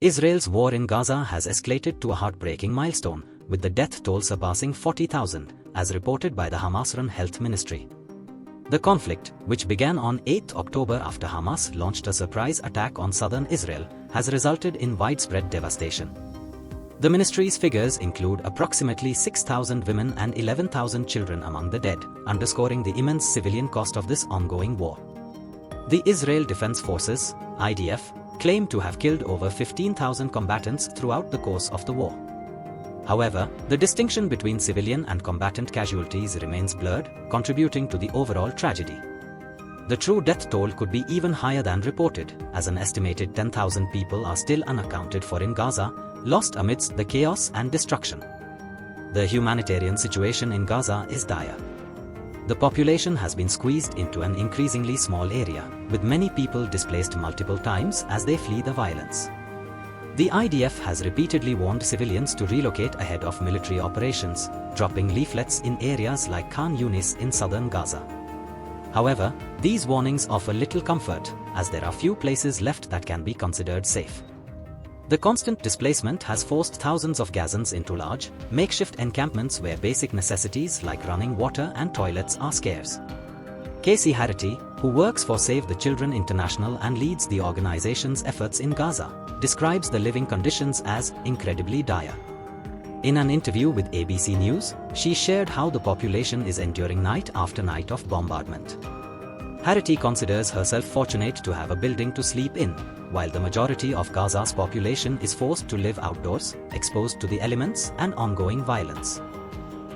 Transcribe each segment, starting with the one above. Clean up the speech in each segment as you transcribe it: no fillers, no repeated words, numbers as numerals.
Israel's war in Gaza has escalated to a heartbreaking milestone, with the death toll surpassing 40,000, as reported by the Hamas-run Health Ministry. The conflict, which began on 8 October after Hamas launched a surprise attack on southern Israel, has resulted in widespread devastation. The ministry's figures include approximately 6,000 women and 11,000 children among the dead, underscoring the immense civilian cost of this ongoing war. The Israel Defense Forces, IDF, claim to have killed over 15,000 combatants throughout the course of the war. However, the distinction between civilian and combatant casualties remains blurred, contributing to the overall tragedy. The true death toll could be even higher than reported, as an estimated 10,000 people are still unaccounted for in Gaza, lost amidst the chaos and destruction. The humanitarian situation in Gaza is dire. The population has been squeezed into an increasingly small area, with many people displaced multiple times as they flee the violence. The IDF has repeatedly warned civilians to relocate ahead of military operations, dropping leaflets in areas like Khan Yunis in southern Gaza. However, these warnings offer little comfort, as there are few places left that can be considered safe. The constant displacement has forced thousands of Gazans into large, makeshift encampments where basic necessities like running water and toilets are scarce. Casey Harity, who works for Save the Children International and leads the organization's efforts in Gaza, describes the living conditions as incredibly dire. In an interview with ABC News, she shared how the population is enduring night after night of bombardment. Harity considers herself fortunate to have a building to sleep in, while the majority of Gaza's population is forced to live outdoors, exposed to the elements and ongoing violence.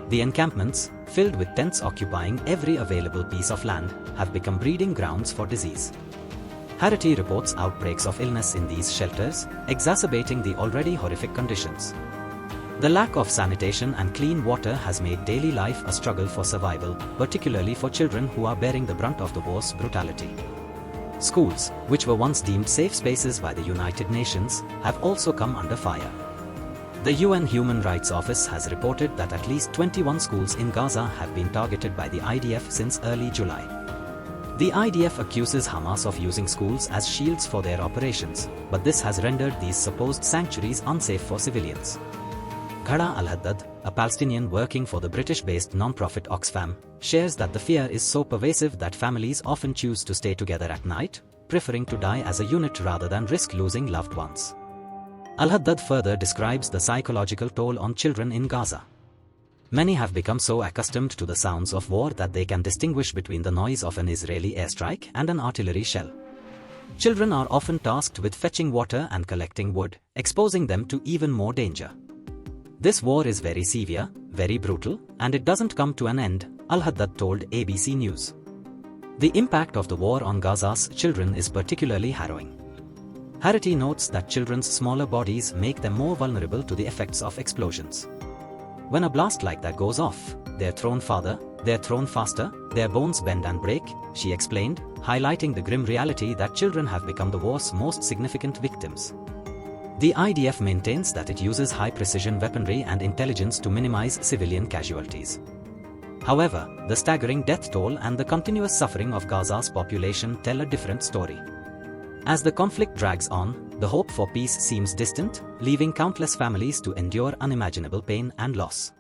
The encampments, filled with tents occupying every available piece of land, have become breeding grounds for disease. Harity reports outbreaks of illness in these shelters, exacerbating the already horrific conditions. The lack of sanitation and clean water has made daily life a struggle for survival, particularly for children who are bearing the brunt of the war's brutality. Schools, which were once deemed safe spaces by the United Nations, have also come under fire. The UN Human Rights Office has reported that at least 21 schools in Gaza have been targeted by the IDF since early July. The IDF accuses Hamas of using schools as shields for their operations, but this has rendered these supposed sanctuaries unsafe for civilians. Ghada al-Haddad, a Palestinian working for the British-based non-profit Oxfam, shares that the fear is so pervasive that families often choose to stay together at night, preferring to die as a unit rather than risk losing loved ones. Al-Haddad further describes the psychological toll on children in Gaza. Many have become so accustomed to the sounds of war that they can distinguish between the noise of an Israeli airstrike and an artillery shell. Children are often tasked with fetching water and collecting wood, exposing them to even more danger. This war is very severe, very brutal, and it doesn't come to an end, Al-Haddad told ABC News. The impact of the war on Gaza's children is particularly harrowing. Harity notes that children's smaller bodies make them more vulnerable to the effects of explosions. When a blast like that goes off, they're thrown farther, they're thrown faster, their bones bend and break, she explained, highlighting the grim reality that children have become the war's most significant victims. The IDF maintains that it uses high-precision weaponry and intelligence to minimize civilian casualties. However, the staggering death toll and the continuous suffering of Gaza's population tell a different story. As the conflict drags on, the hope for peace seems distant, leaving countless families to endure unimaginable pain and loss.